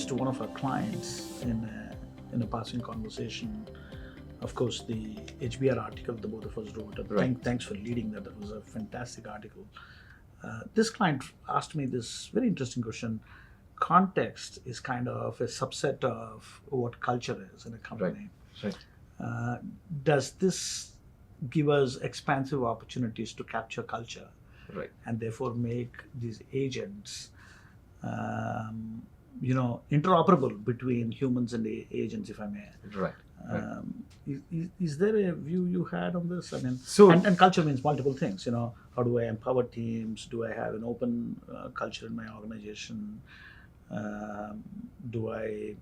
this to one of our clients in a passing conversation. Of course, the HBR article the both of us wrote. Thanks for leading that. That was a fantastic article. This client asked me this very interesting question. Context is kind of a subset of what culture is in a company. Right. Does this give us expansive opportunities to capture culture? Right. And therefore make these agents, interoperable between humans and the agents, if I may. Right. Is there a view you had on this? I mean, So- and culture means multiple things. How do I empower teams? Do I have an open culture in my organization? Do I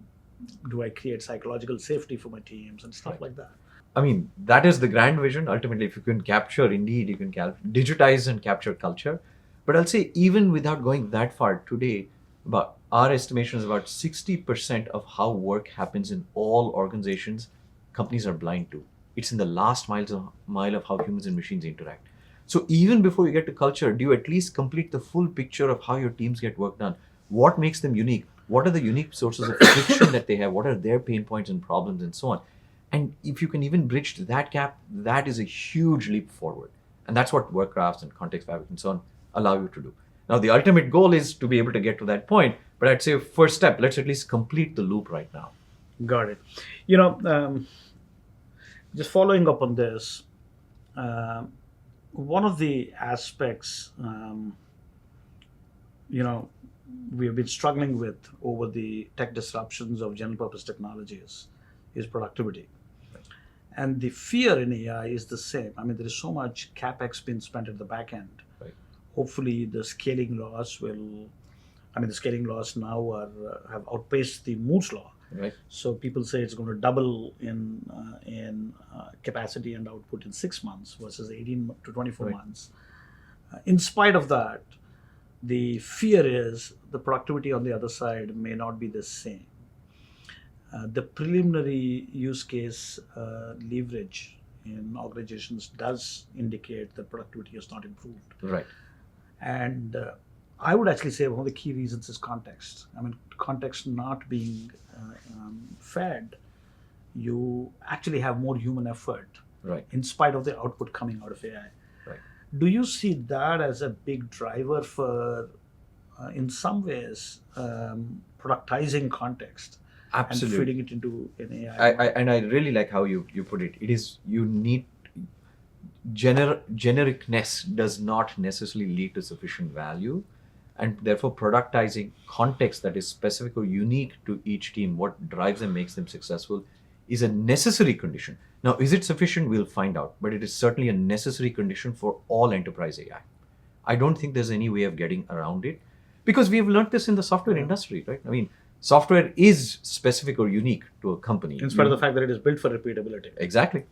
create psychological safety for my teams and stuff like that? I mean, that is the grand vision. Ultimately, if you can capture, indeed, you can digitize and capture culture. But I'll say, even without going that far today, about our estimation is about 60% of how work happens in all organizations, companies are blind to. It's in the last mile of how humans and machines interact. So even before you get to culture, do you at least complete the full picture of how your teams get work done? What makes them unique? What are the unique sources of friction that they have? What are their pain points and problems and so on? And if you can even bridge that gap, that is a huge leap forward. And that's what work graphs and context fabric and so on allow you to do. Now, the ultimate goal is to be able to get to that point. But I'd say first step, let's at least complete the loop right now. Got it. Just following up on this, one of the aspects, we have been struggling with over the tech disruptions of general purpose technologies is productivity. And the fear in AI is the same. I mean, there is so much CapEx being spent at the back end. Right. Hopefully the scaling laws now have outpaced the Moore's law. Right. So people say it's going to double in capacity and output in 6 months versus 18 to 24 months. In spite of that, the fear is the productivity on the other side may not be the same. The preliminary use case leverage in organizations does indicate that productivity has not improved. Right. And I would actually say one of the key reasons is context. I mean, context not being fed, you actually have more human effort, Right. in spite of the output coming out of AI. Right. Do you see that as a big driver for, in some ways, productizing context? Absolutely. And feeding it into an AI. I really like how you put it. It is, you need, genericness does not necessarily lead to sufficient value. And therefore, productizing context that is specific or unique to each team, what drives them, makes them successful, is a necessary condition. Now, is it sufficient? We'll find out. But it is certainly a necessary condition for all enterprise AI. I don't think there's any way of getting around it, because we have learned this in the software industry, right? I mean, software is specific or unique to a company. In spite of the fact that it is built for repeatability. Exactly.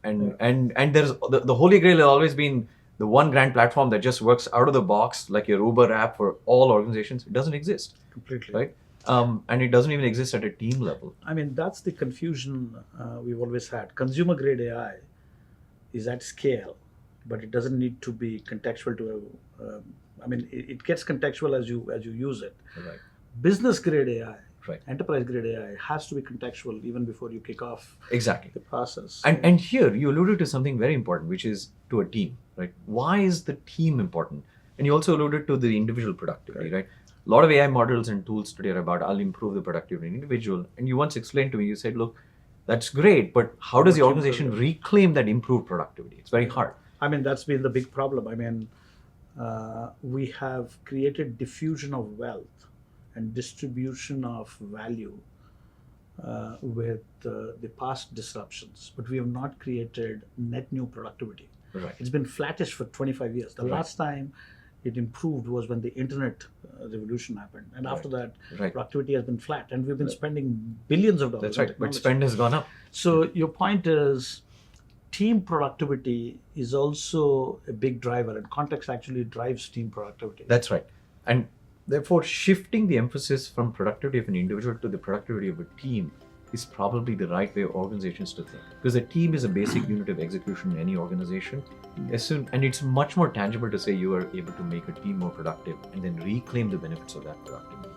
And there's the holy grail has always been the one grand platform that just works out of the box, like your Uber app for all organizations. It doesn't exist. Completely. Right? And it doesn't even exist at a team level. I mean, that's the confusion we've always had. Consumer grade AI is at scale, but it doesn't need to be contextual to it gets contextual as you use it. Right. Business grade AI, Right. enterprise grade AI has to be contextual even before you kick off Exactly. the process. And here you alluded to something very important, which is to a team, right? Why is the team important? And you also alluded to the individual productivity, right? A lot of AI models and tools today are about, I'll improve the productivity of an individual. And you once explained to me, you said, look, that's great, but how does the organization reclaim that improved productivity? It's very hard. I mean, that's been the big problem. I mean, we have created diffusion of wealth and distribution of value with the past disruptions, but we have not created net new productivity. Right. It's been flattish for 25 years. The last time it improved was when the internet revolution happened, and after that, productivity has been flat, and we've been spending billions of dollars. That's right, but spend has gone up. So your point is, team productivity is also a big driver, and context actually drives team productivity. That's right. And therefore, shifting the emphasis from productivity of an individual to the productivity of a team is probably the right way of organizations to think. Because a team is a basic unit of execution in any organization. And it's much more tangible to say you are able to make a team more productive and then reclaim the benefits of that productivity.